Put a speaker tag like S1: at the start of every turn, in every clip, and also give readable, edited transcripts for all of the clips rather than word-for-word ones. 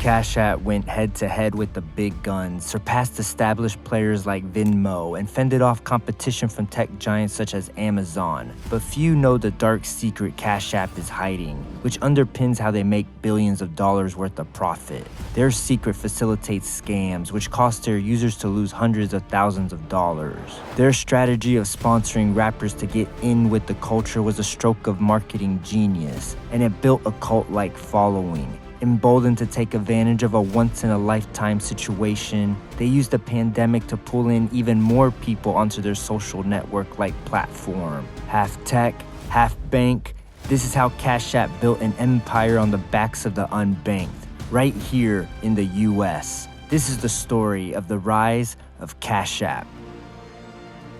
S1: Cash App went head-to-head with the big guns, surpassed established players like Venmo, and fended off competition from tech giants such as Amazon. But few know the dark secret Cash App is hiding, which underpins how they make billions of dollars worth of profit. Their secret facilitates scams, which cost their users to lose hundreds of thousands of dollars. Their strategy of sponsoring rappers to get in with the culture was a stroke of marketing genius, and it built a cult-like following. Emboldened to take advantage of a once-in-a-lifetime situation, they used the pandemic to pull in even more people onto their social network-like platform. Half tech, half bank, this is how Cash App built an empire on the backs of the unbanked, right here in the US. This is the story of the rise of Cash App.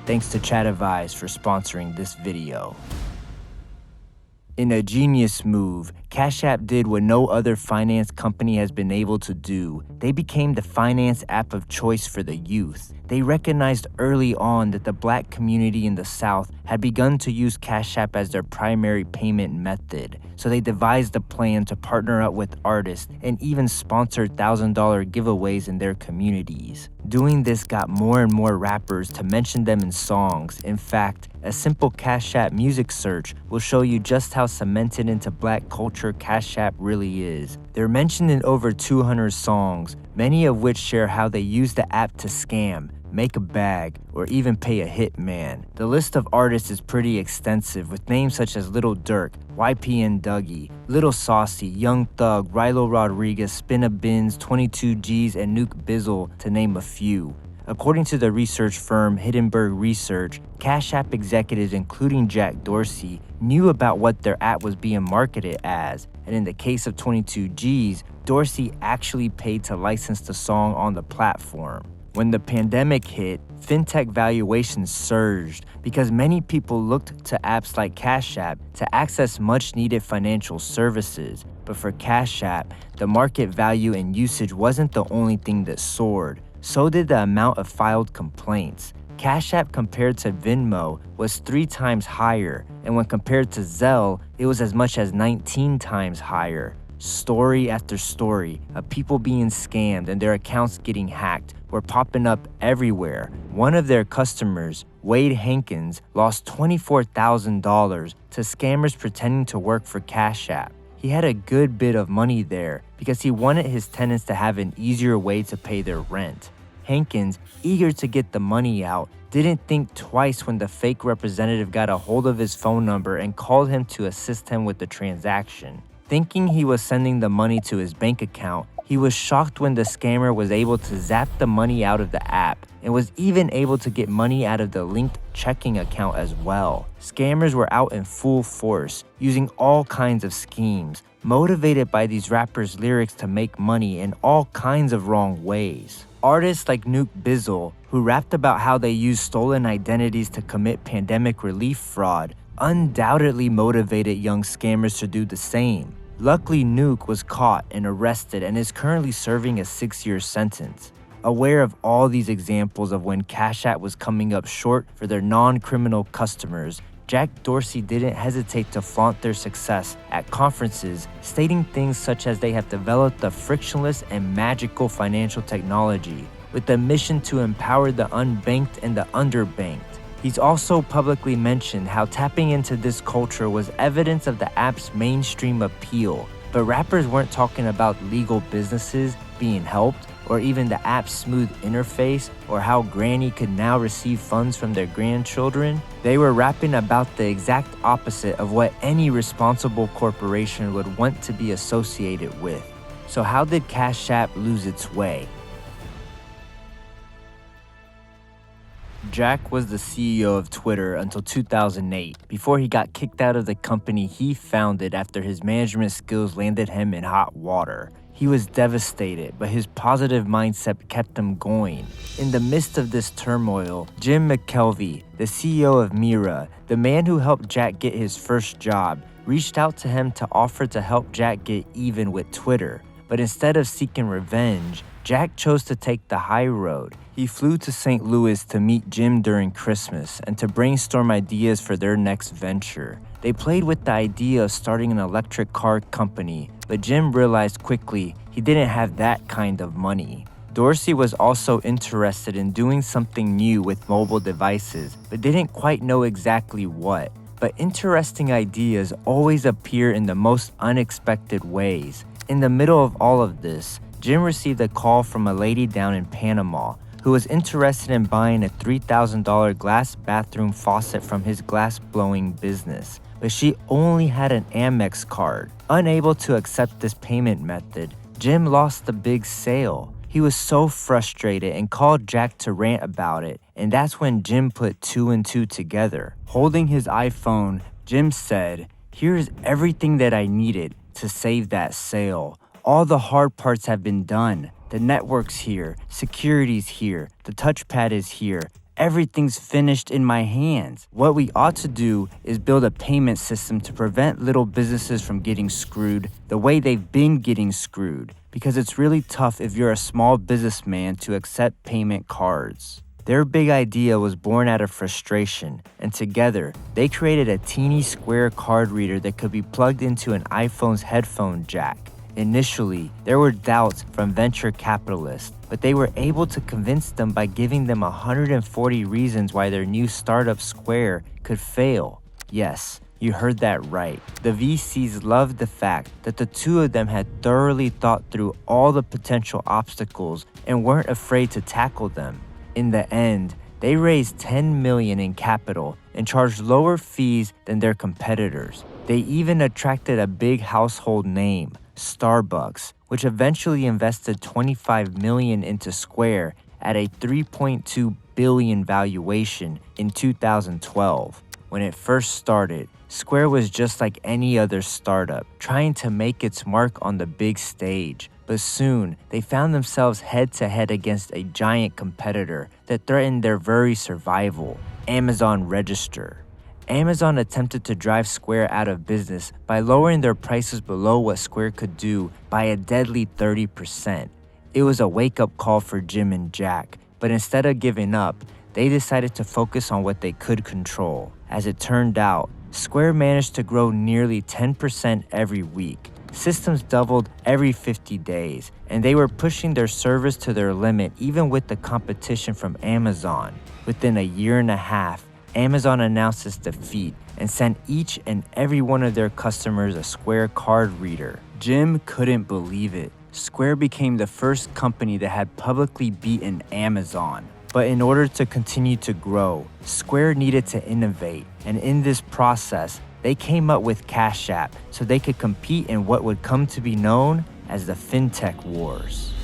S1: Thanks to Chattervise for sponsoring this video. In a genius move, Cash App did what no other finance company has been able to do. They became the finance app of choice for the youth. They recognized early on that the Black community in the South had begun to use Cash App as their primary payment method, so they devised a plan to partner up with artists and even sponsored $1,000 giveaways in their communities. Doing this got more and more rappers to mention them in songs. In fact, a simple Cash App music search will show you just how cemented into Black culture Cash App really is. They're mentioned in over 200 songs, many of which share how they use the app to scam, make a bag, or even pay a hitman. The list of artists is pretty extensive, with names such as Lil Durk, YPN Dougie, Little Saucy, Young Thug, Rilo Rodriguez, Spinna Benz, 22 G's, and Nuke Bizzle, to name a few. According to the research firm Hindenburg Research, Cash App executives, including Jack Dorsey, knew about what their app was being marketed as, and in the case of 22 G's, Dorsey actually paid to license the song on the platform. When the pandemic hit, fintech valuations surged because many people looked to apps like Cash App to access much-needed financial services. But for Cash App, the market value and usage wasn't the only thing that soared. So did the amount of filed complaints. Cash App compared to Venmo was 3 times higher, and when compared to Zelle, it was as much as 19 times higher. Story after story of people being scammed and their accounts getting hacked were popping up everywhere. One of their customers, Wade Hankins, lost $24,000 to scammers pretending to work for Cash App. He had a good bit of money there because he wanted his tenants to have an easier way to pay their rent. Hankins, eager to get the money out, didn't think twice when the fake representative got a hold of his phone number and called him to assist him with the transaction. Thinking he was sending the money to his bank account, he was shocked when the scammer was able to zap the money out of the app and was even able to get money out of the linked checking account as well. Scammers were out in full force, using all kinds of schemes, motivated by these rappers' lyrics to make money in all kinds of wrong ways. Artists like Nuke Bizzle, who rapped about how they used stolen identities to commit pandemic relief fraud, undoubtedly motivated young scammers to do the same. Luckily, Nuke was caught and arrested and is currently serving a 6-year sentence. Aware of all these examples of when Cash App was coming up short for their non-criminal customers, Jack Dorsey didn't hesitate to flaunt their success at conferences, stating things such as they have developed a frictionless and magical financial technology with the mission to empower the unbanked and the underbanked. He's also publicly mentioned how tapping into this culture was evidence of the app's mainstream appeal, but rappers weren't talking about legal businesses being helped, or even the app's smooth interface, or how Granny could now receive funds from their grandchildren. They were rapping about the exact opposite of what any responsible corporation would want to be associated with. So how did Cash App lose its way? Jack was the CEO of Twitter until 2008, before he got kicked out of the company he founded after his management skills landed him in hot water. He was devastated, but his positive mindset kept him going. In the midst of this turmoil, Jim McKelvey, the CEO of Mira, the man who helped Jack get his first job, reached out to him to offer to help Jack get even with Twitter. But instead of seeking revenge, Jack chose to take the high road. He flew to St. Louis to meet Jim during Christmas and to brainstorm ideas for their next venture. They played with the idea of starting an electric car company, but Jim realized quickly he he didn't have that kind of money. Dorsey was also interested in doing something new with mobile devices, but didn't quite know exactly what. But interesting ideas always appear in the most unexpected ways. In the middle of all of this, Jim received a call from a lady down in Panama who was interested in buying a $3,000 glass bathroom faucet from his glass-blowing business. But she only had an Amex card. Unable to accept this payment method, Jim lost the big sale. He was so frustrated and called Jack to rant about it, and that's when Jim put two and two together. Holding his iPhone, Jim said, "Here's everything that I needed to save that sale. All the hard parts have been done. The network's here, security's here, the touchpad is here. Everything's finished in my hands. What we ought to do is build a payment system to prevent little businesses from getting screwed the way they've been getting screwed, because it's really tough if you're a small businessman to accept payment cards." Their big idea was born out of frustration, and together, they created a teeny square card reader that could be plugged into an iPhone's headphone jack. Initially, there were doubts from venture capitalists, but they were able to convince them by giving them 140 reasons why their new startup Square could fail. Yes, you heard that right. The VCs loved the fact that the two of them had thoroughly thought through all the potential obstacles and weren't afraid to tackle them. In the end, they raised $10 million in capital and charged lower fees than their competitors. They even attracted a big household name, Starbucks, which eventually invested $25 million into Square at a $3.2 billion valuation in 2012. When it first started, Square was just like any other startup, trying to make its mark on the big stage. But soon, they found themselves head-to-head against a giant competitor that threatened their very survival, Amazon Register. Amazon attempted to drive Square out of business by lowering their prices below what Square could do by a deadly 30%. It was a wake-up call for Jim and Jack, but instead of giving up, they decided to focus on what they could control. As it turned out, Square managed to grow nearly 10% every week. Systems doubled every 50 days, and they were pushing their service to their limit even with the competition from Amazon. Within a year and a half, Amazon announced its defeat and sent each and every one of their customers a Square card reader. Jim couldn't believe it. Square became the first company that had publicly beaten Amazon. But in order to continue to grow, Square needed to innovate, and in this process, they came up with Cash App so they could compete in what would come to be known as the FinTech Wars.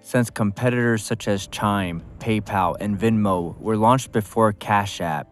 S1: Since competitors such as Chime, PayPal, and Venmo were launched before Cash App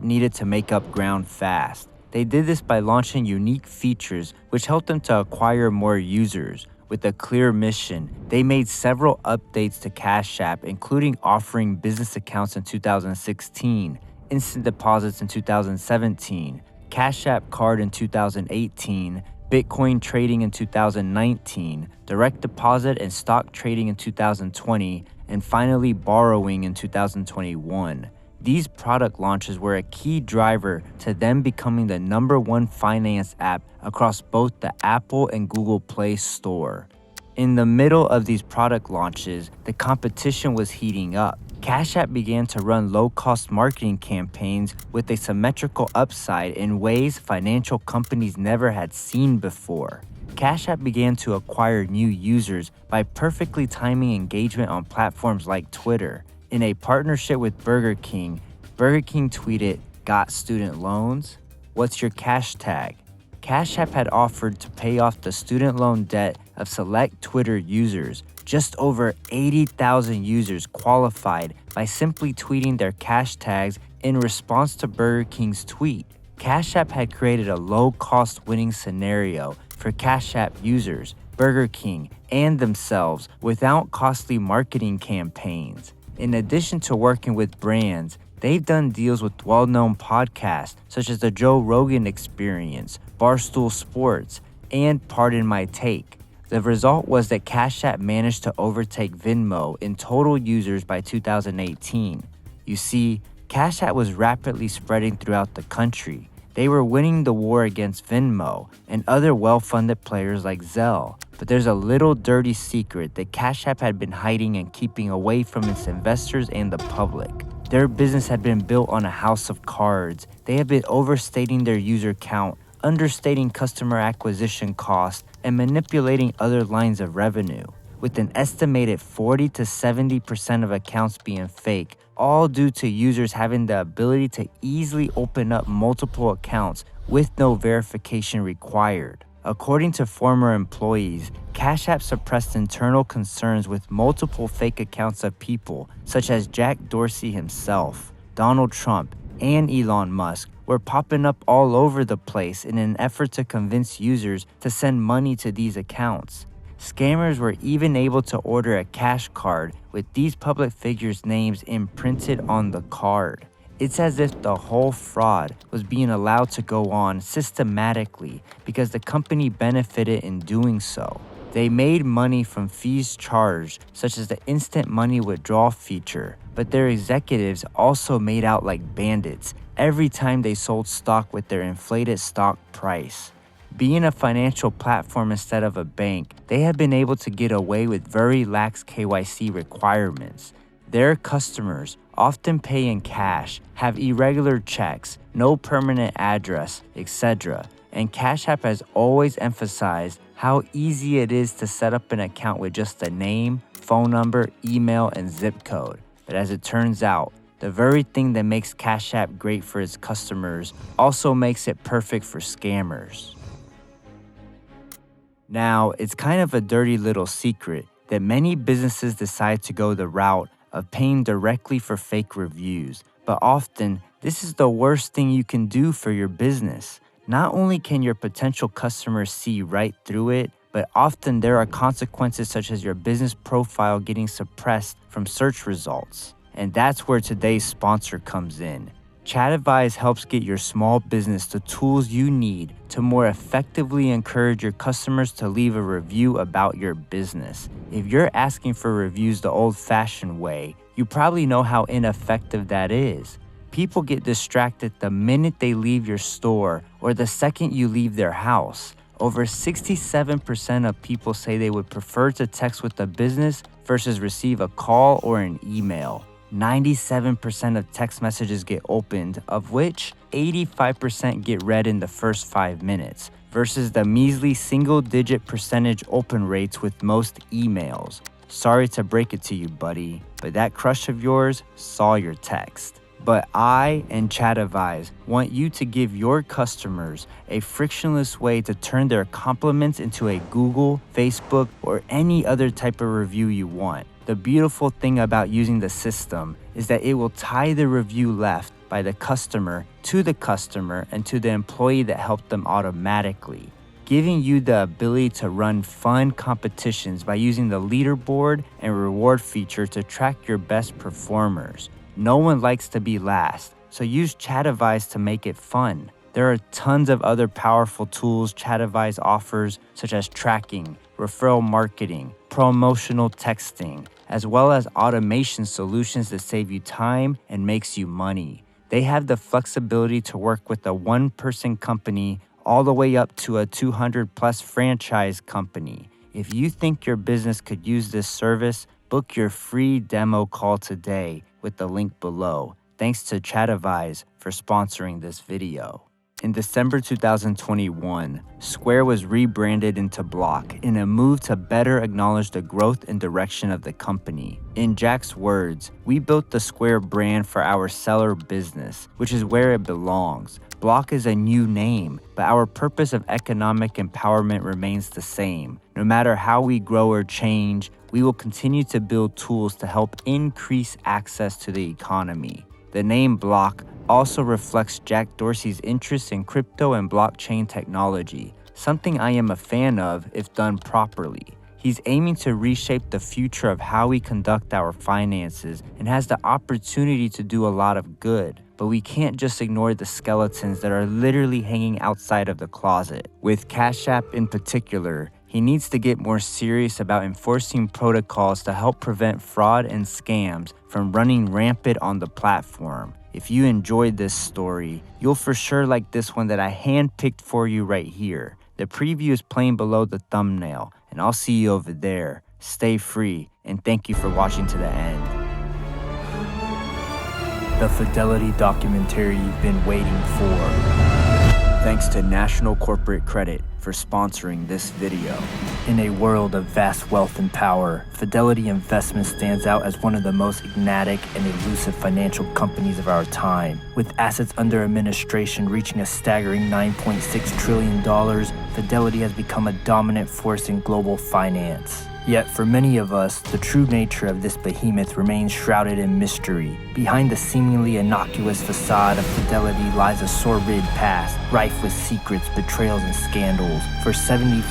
S1: needed to make up ground fast. They did this by launching unique features which helped them to acquire more users. With a clear mission, they made several updates to Cash App, including offering business accounts in 2016, instant deposits in 2017, Cash App Card in 2018, Bitcoin trading in 2019, direct deposit and stock trading in 2020, and finally borrowing in 2021. These product launches were a key driver to them becoming the #1 finance app across both the Apple and Google Play Store. In the middle of these product launches, the competition was heating up. Cash App began to run low-cost marketing campaigns with a symmetrical upside in ways financial companies never had seen before. Cash App began to acquire new users by perfectly timing engagement on platforms like Twitter. In a partnership with Burger King tweeted, "Got student loans? What's your cash tag?" Cash App had offered to pay off the student loan debt of select Twitter users. Just over 80,000 users qualified by simply tweeting their cash tags in response to Burger King's tweet. Cash App had created a low-cost winning scenario for Cash App users, Burger King, and themselves without costly marketing campaigns. In addition to working with brands, they've done deals with well-known podcasts such as the Joe Rogan Experience, Barstool Sports, and Pardon My Take. The result was that Cash App managed to overtake Venmo in total users by 2018. You see, Cash App was rapidly spreading throughout the country. They were winning the war against Venmo and other well-funded players like Zelle. But there's a little dirty secret that Cash App had been hiding and keeping away from its investors and the public. Their business had been built on a house of cards. They had been overstating their user count, understating customer acquisition costs, and manipulating other lines of revenue, with an estimated 40 to 70% of accounts being fake, all due to users having the ability to easily open up multiple accounts with no verification required. According to former employees, Cash App suppressed internal concerns with multiple fake accounts of people such as Jack Dorsey himself, Donald Trump, and Elon Musk were popping up all over the place in an effort to convince users to send money to these accounts. Scammers were even able to order a cash card with these public figures' names imprinted on the card. It's as if the whole fraud was being allowed to go on systematically because the company benefited in doing so. They made money from fees charged, such as the instant money withdrawal feature, but their executives also made out like bandits every time they sold stock with their inflated stock price. Being a financial platform instead of a bank, they have been able to get away with very lax KYC requirements. Their customers often pay in cash, have irregular checks, no permanent address, etc. And Cash App has always emphasized how easy it is to set up an account with just a name, phone number, email, and zip code. But as it turns out, the very thing that makes Cash App great for its customers also makes it perfect for scammers. Now, it's kind of a dirty little secret that many businesses decide to go the route of paying directly for fake reviews, but often this is the worst thing you can do for your business. Not only can your potential customers see right through it, but often there are consequences such as your business profile getting suppressed from search results. And that's where today's sponsor comes in. Chatadvise helps get your small business the tools you need to more effectively encourage your customers to leave a review about your business. If you're asking for reviews the old-fashioned way, you probably know how ineffective that is. People get distracted the minute they leave your store or the second you leave their house. Over 67% of people say they would prefer to text with a business versus receive a call or an email. 97% of text messages get opened, of which 85% get read in the first 5 minutes, versus the measly single-digit percentage open rates with most emails. Sorry to break it to you, buddy, but that crush of yours saw your text. But I and Chatadvise want you to give your customers a frictionless way to turn their compliments into a Google, Facebook, or any other type of review you want. The beautiful thing about using the system is that it will tie the review left by the customer and to the employee that helped them automatically, giving you the ability to run fun competitions by using the leaderboard and reward feature to track your best performers. No one likes to be last, so use Chatadvise to make it fun. There are tons of other powerful tools Chatadvise offers, such as tracking, referral marketing, promotional texting, as well as automation solutions that save you time and makes you money. They have the flexibility to work with a one-person company all the way up to a 200-plus franchise company. If you think your business could use this service, book your free demo call today with the link below. Thanks to Chatadvise for sponsoring this video. In December 2021, Square was rebranded into Block in a move to better acknowledge the growth and direction of the company. In Jack's words, "We built the Square brand for our seller business, which is where it belongs. Block is a new name, but our purpose of economic empowerment remains the same. No matter how we grow or change, we will continue to build tools to help increase access to the economy." The name Block also reflects Jack Dorsey's interest in crypto and blockchain technology, something I am a fan of if done properly. He's aiming to reshape the future of how we conduct our finances and has the opportunity to do a lot of good. but we can't just ignore the skeletons that are literally hanging outside of the closet. With Cash App in particular, he needs to get more serious about enforcing protocols to help prevent fraud and scams from running rampant on the platform. If you enjoyed this story, you'll for sure like this one that I handpicked for you right here. The preview is playing below the thumbnail, and I'll see you over there. Stay free, and thank you for watching to the end. The Fidelity documentary you've been waiting for. Thanks to National Corporate Credit for sponsoring this video. In a world of vast wealth and power, Fidelity Investments stands out as one of the most enigmatic and elusive financial companies of our time. With assets under administration reaching a staggering $9.6 trillion, Fidelity has become a dominant force in global finance. Yet for many of us, the true nature of this behemoth remains shrouded in mystery. Behind the seemingly innocuous facade of Fidelity lies a sordid past, rife with secrets, betrayals, and scandals. For 75